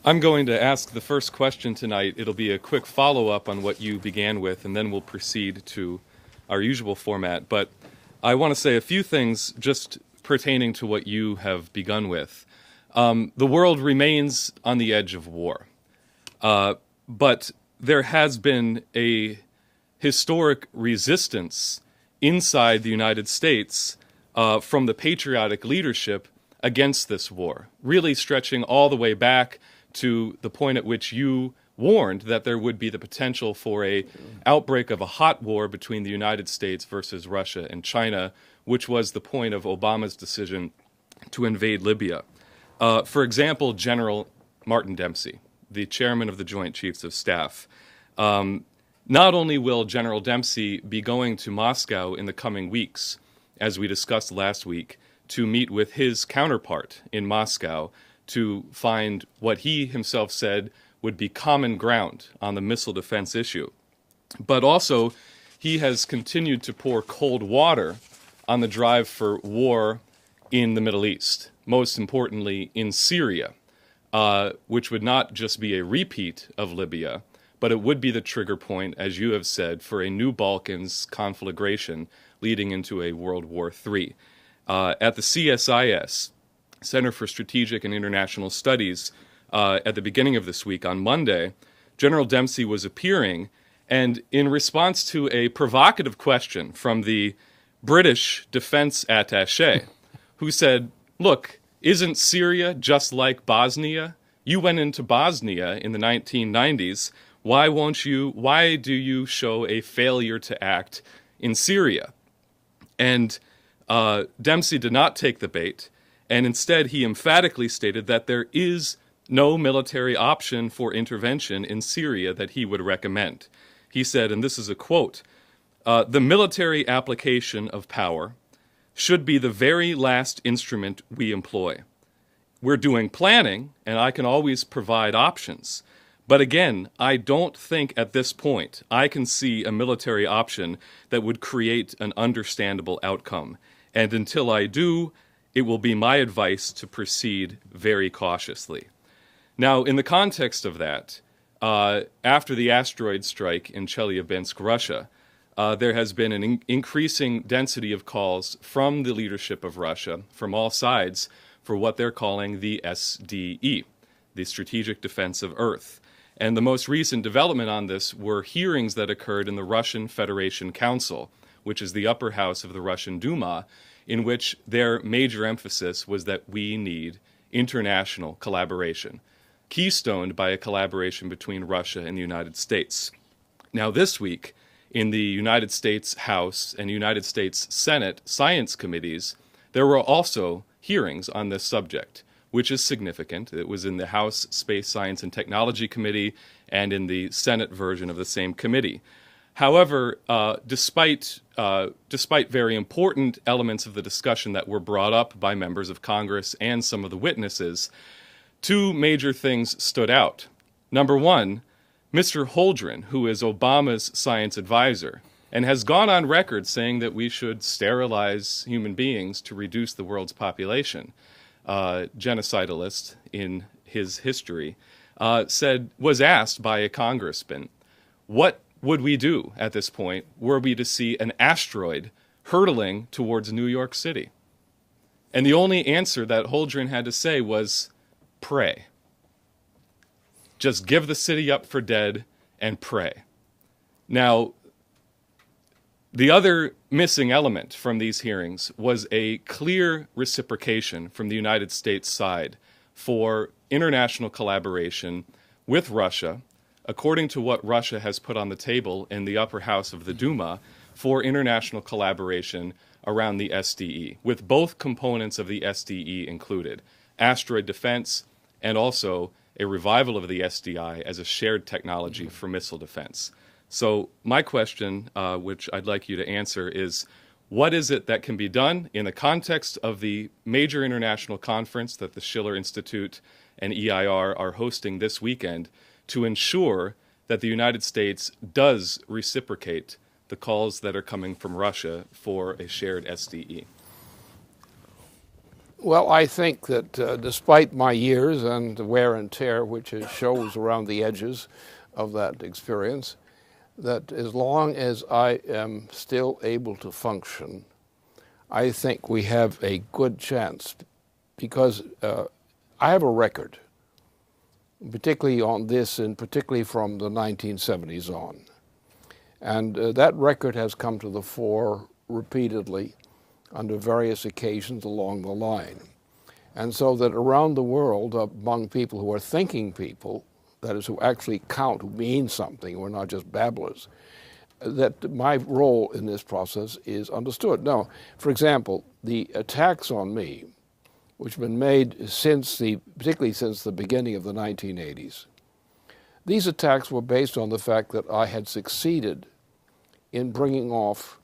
I'm going to ask the first question tonight. It'll be a quick follow-up on what you began with, and then we'll proceed to our usual format. But I want to say a few things just pertaining to what you have begun with. The world remains on the edge of war, but there has been a historic resistance inside the United States from the patriotic leadership against this war, really stretching all the way back to the point at which you warned that there would be the potential for a outbreak of a hot war between the United States versus Russia and China, which was the point of Obama's decision to invade Libya. For example, General Martin Dempsey, the chairman of the Joint Chiefs of Staff. Not only will General Dempsey be going to Moscow in the coming weeks, as we discussed last week, to meet with his counterpart in Moscow to find what he himself said would be common ground on the missile defense issue, but also he has continued to pour cold water on the drive for war in the Middle East, most importantly in Syria, which would not just be a repeat of Libya, but it would be the trigger point, as you have said, for a new Balkans conflagration leading into a World War III. At the CSIS, Center for Strategic and International Studies, at the beginning of this week on Monday, General Dempsey was appearing, and in response to a provocative question from the British defense attaché, who said, "Look, isn't Syria just like Bosnia? You went into Bosnia in the 1990s. Why do you show a failure to act in Syria?" And Dempsey did not take the bait, and instead he emphatically stated that there is no military option for intervention in Syria that he would recommend. He said, and this is a quote, "The military application of power should be the very last instrument we employ. We're doing planning, and I can always provide options. But again, I don't think at this point I can see a military option that would create an understandable outcome. And until I do, it will be my advice to proceed very cautiously." Now, in the context of that, after the asteroid strike in Chelyabinsk, Russia, there has been an increasing density of calls from the leadership of Russia, from all sides, for what they're calling the SDE, the Strategic Defense of Earth. And the most recent development on this were hearings that occurred in the Russian Federation Council, which is the upper house of the Russian Duma, in which their major emphasis was that we need international collaboration, keystoned by a collaboration between Russia and the United States. Now, this week, in the United States House and United States Senate science committees, there were also hearings on this subject, which is significant. It was in the House Space Science and Technology Committee and in the Senate version of the same committee. However, despite very important elements of the discussion that were brought up by members of Congress and some of the witnesses, two major things stood out. Number one, Mr. Holdren, who is Obama's science advisor, and has gone on record saying that we should sterilize human beings to reduce the world's population, genocidalist in his history, was asked by a congressman, what would we do at this point were we to see an asteroid hurtling towards New York City? And the only answer that Holdren had to say was, pray. Just give the city up for dead and pray. Now, the other missing element from these hearings was a clear reciprocation from the United States side for international collaboration with Russia, according to what Russia has put on the table in the upper house of the Duma, for international collaboration around the SDE, with both components of the SDE included, asteroid defense and also a revival of the SDI as a shared technology for missile defense. So my question, which I'd like you to answer, is what is it that can be done in the context of the major international conference that the Schiller Institute and EIR are hosting this weekend to ensure that the United States does reciprocate the calls that are coming from Russia for a shared SDE? Well, I think that despite my years and the wear and tear which it shows around the edges of that experience, that as long as I am still able to function, I think we have a good chance, because I have a record, particularly on this and particularly from the 1970s on. And that record has come to the fore repeatedly under various occasions along the line. And so that around the world, among people who are thinking people, that is, who actually count, who mean something, who are not just babblers, that my role in this process is understood. Now, for example, the attacks on me, which have been made particularly since the beginning of the 1980s, these attacks were based on the fact that I had succeeded in bringing off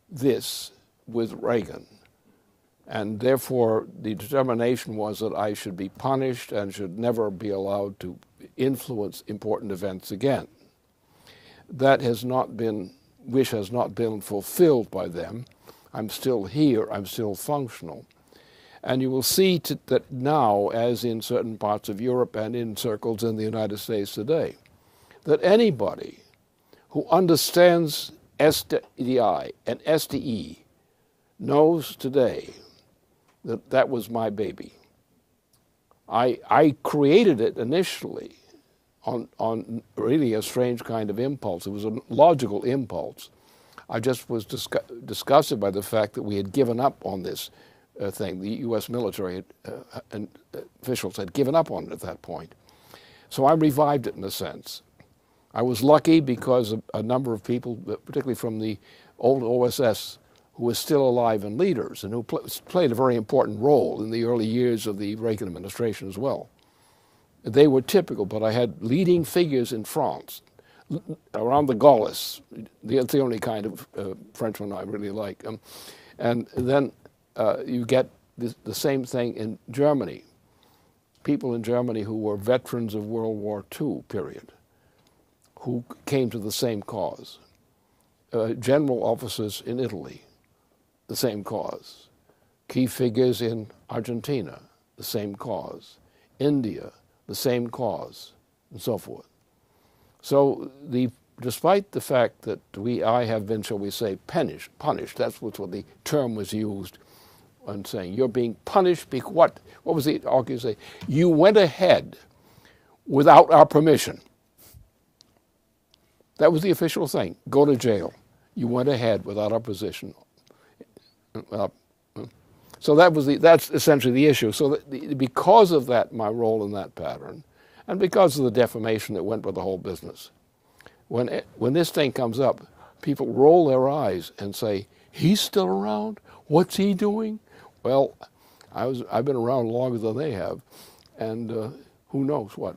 this with Reagan. And therefore, the determination was that I should be punished and should never be allowed to influence important events again. That wish has not been fulfilled by them. I'm still here, I'm still functional. And you will see that now, as in certain parts of Europe and in circles in the United States today, that anybody who understands SDI and SDE knows today that that was my baby. I created it initially on really a strange kind of impulse. It was a logical impulse. I just was disgusted by the fact that we had given up on this thing. The U.S. military and officials had given up on it at that point. So I revived it in a sense. I was lucky because a number of people, particularly from the old OSS, who were still alive and leaders and who played a very important role in the early years of the Reagan administration as well. They were typical, but I had leading figures in France, around the Gaulists. That's the only kind of Frenchman I really like. And then you get the same thing in Germany. People in Germany who were veterans of World War II, period, who came to the same cause. General officers in Italy, the same cause. Key figures in Argentina, the same cause. India, the same cause, and so forth. So despite the fact that I have been, shall we say, punished, that's what the term was used, on saying you're being punished because what was the argument say? You went ahead without our permission. That was the official thing. Go to jail. You went ahead without our permission. So that's essentially the issue. So because of that, my role in that pattern, and because of the defamation that went with the whole business, when this thing comes up, people roll their eyes and say, "He's still around? What's he doing?" Well, I've been around longer than they have, and who knows what.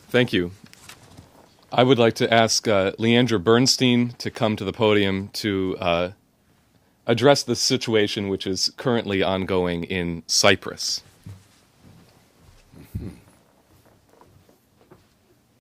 Thank you. I would like to ask Leandra Bernstein to come to the podium to address the situation which is currently ongoing in Cyprus.